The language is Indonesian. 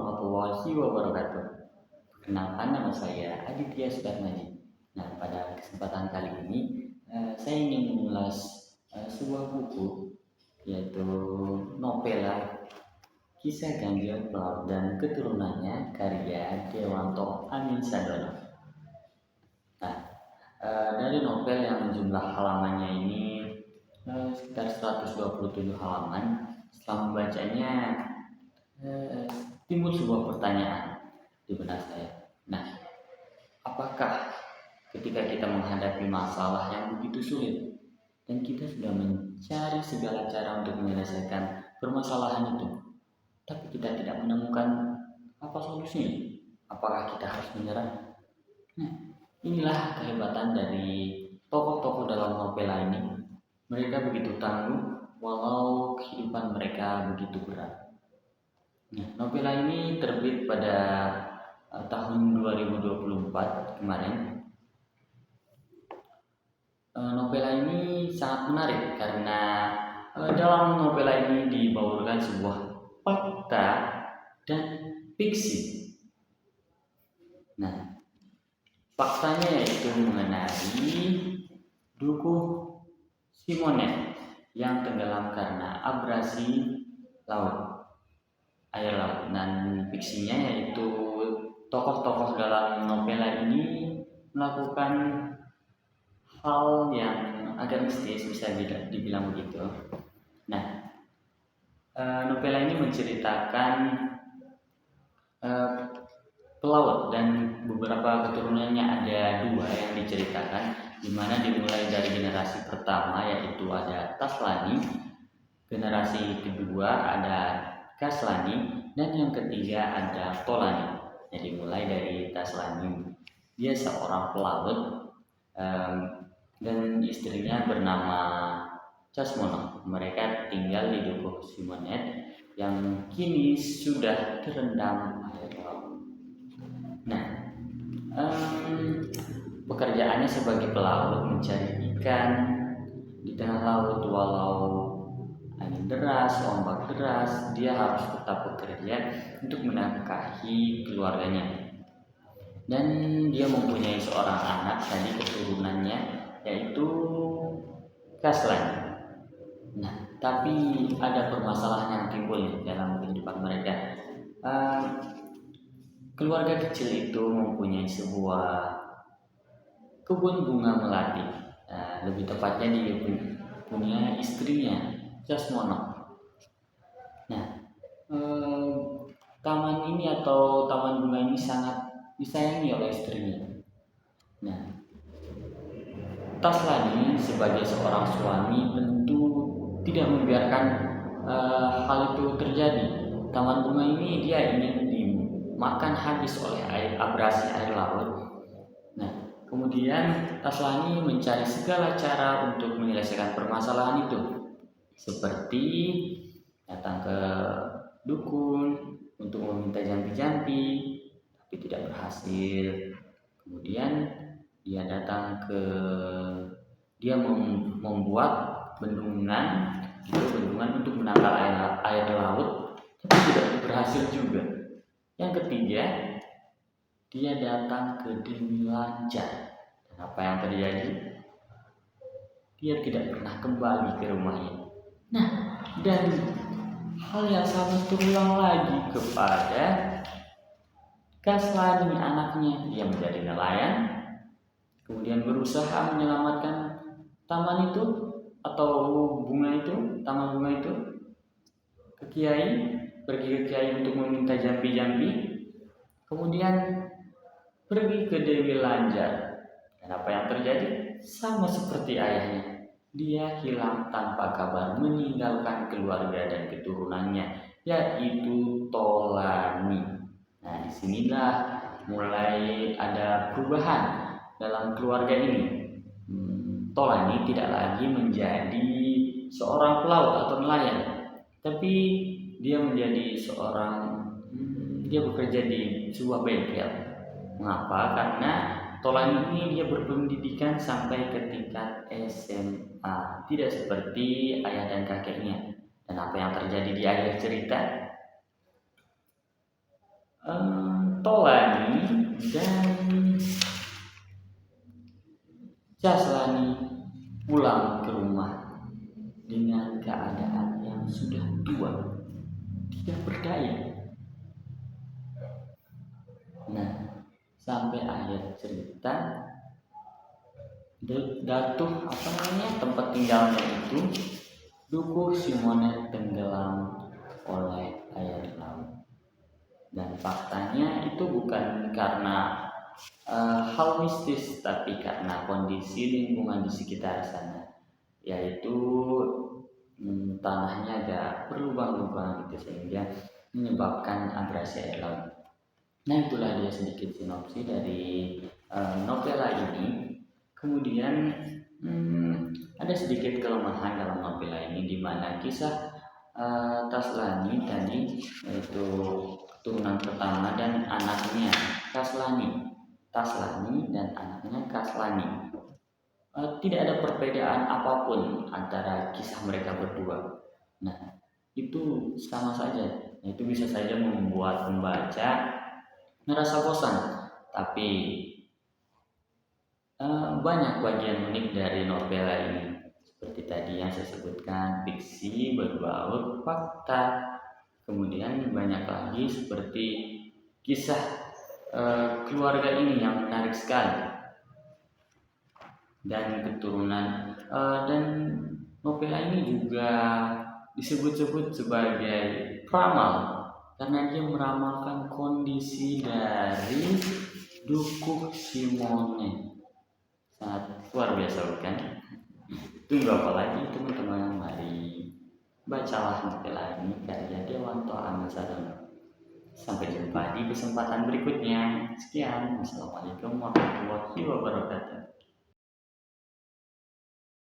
warahmatullahi wabarakatuh. Perkenalkan, nama saya Aditya Sudarmaji. Nah, pada kesempatan kali ini saya ingin mengulas sebuah buku, yaitu Novela Kisah Ganjil Pelaut dan Keturunannya karya Dewanto Amin Sadono. Nah, dari novel yang jumlah halamannya ini sekitar 127 halaman, setelah membacanya timbul sebuah pertanyaan di benak saya. Nah, apakah ketika kita menghadapi masalah yang begitu sulit dan kita sudah mencari segala cara untuk menyelesaikan permasalahan itu, tapi kita tidak menemukan apa solusinya, apakah kita harus menyerah? Nah, inilah kehebatan dari tokoh-tokoh dalam novela ini. Mereka begitu tangguh walau kehidupan mereka begitu berat. Nah, novela ini terbit pada tahun 2024 kemarin. Novela ini sangat menarik karena dalam novela ini dibaurkan sebuah fakta dan fiksi. Nah, faktanya yaitu mengenai Dukuh Simonet yang tenggelam karena abrasi air laut, dan fiksinya yaitu tokoh-tokoh dalam novela ini melakukan hal yang agak mistis, bisa dibilang begitu. Nah, novela ini menceritakan pelaut dan beberapa keturunannya, ada dua yang diceritakan, dimana dimulai dari generasi pertama yaitu ada Taslani, generasi kedua ada Kaslani, dan yang ketiga ada Tolani. Jadi mulai dari Taslani, dia seorang pelaut dan istrinya bernama Casmono. Mereka tinggal di Dukuh Simonet yang kini sudah terendam air laut. Nah, pekerjaannya sebagai pelaut mencari ikan di tengah laut. Walau angin deras, ombak deras, dia harus tetap bekerja untuk menafkahi keluarganya. Dan dia mempunyai seorang anak dari keturunannya yaitu Kaslan. Nah, tapi ada permasalahan yang timbul dalam kehidupan mereka. Keluarga kecil itu mempunyai sebuah kebun bunga melati. Lebih tepatnya dia punya istrinya Jasmono. Nah, taman ini atau taman bunga ini sangat disayangi oleh istrinya. Nah, Taslani sebagai seorang suami tentu tidak membiarkan hal itu terjadi. Taman bunga ini dia ingin dimakan habis oleh abrasi air laut. Nah, kemudian Taslani mencari segala cara untuk menyelesaikan permasalahan itu, seperti datang ke dukun untuk meminta jampi-jampi, tapi tidak berhasil. Kemudian dia membuat bendungan untuk menangkal air laut, tapi tidak berhasil juga. Yang ketiga, dia datang ke Dewi Lancar, dan apa yang terjadi? Dia tidak pernah kembali ke rumahnya. Nah, dan hal yang sama terulang lagi kepada Kaslani, anaknya. Dia menjadi nelayan, kemudian berusaha menyelamatkan taman itu atau taman bunga itu pergi ke kiai untuk meminta jambi-jambi, kemudian pergi ke Dewi Lanjar, dan apa yang terjadi? Sama seperti ayahnya, dia hilang tanpa kabar, meninggalkan keluarga dan keturunannya, yaitu Tolani. Nah, disinilah mulai ada perubahan dalam keluarga ini. Tolani tidak lagi menjadi seorang pelaut atau nelayan, tapi dia menjadi dia bekerja di sebuah bengkel. Mengapa? Karena Tolani ini dia berpendidikan sampai ke tingkat SMA, tidak seperti ayah dan kakeknya. Dan apa yang terjadi di akhir cerita? Tolani dan Caslani pulang ke rumah dengan keadaan yang sudah tua, tidak berdaya. Nah, sampai akhir cerita, Datuh tempat tinggalnya itu, Dukuh Simone tenggelam oleh air laut. Dan faktanya itu bukan karena hal mistis, tapi karena kondisi lingkungan di sekitar sana, yaitu tanahnya agak berlubang-lubang gitu, sehingga menyebabkan abrasi air laut. Nah, itulah dia sedikit sinopsis dari novela ini. Kemudian ada sedikit kelemahan dalam novela ini, di mana kisah Taslani tadi, yaitu keturunan pertama dan anaknya Taslani dan anaknya Kaslani, tidak ada perbedaan apapun antara kisah mereka berdua. Nah, itu sama saja. Itu bisa saja membuat pembaca merasa bosan. Tapi banyak bagian unik dari novela ini. Seperti tadi yang saya sebutkan, fiksi berbaur fakta. Kemudian banyak lagi seperti kisah keluarga ini yang menarik sekali. Dan keturunan, dan novela ini juga disebut-sebut sebagai peramal karena dia meramalkan kondisi dari Dukuh Simone. Sangat luar biasa, bukan? Tunggu apa lagi teman-teman, mari bacalah novela ini karya Dewanto Anansadono. Sampai jumpa di kesempatan berikutnya. Sekian, wassalamualaikum warahmatullahi wabarakatuh.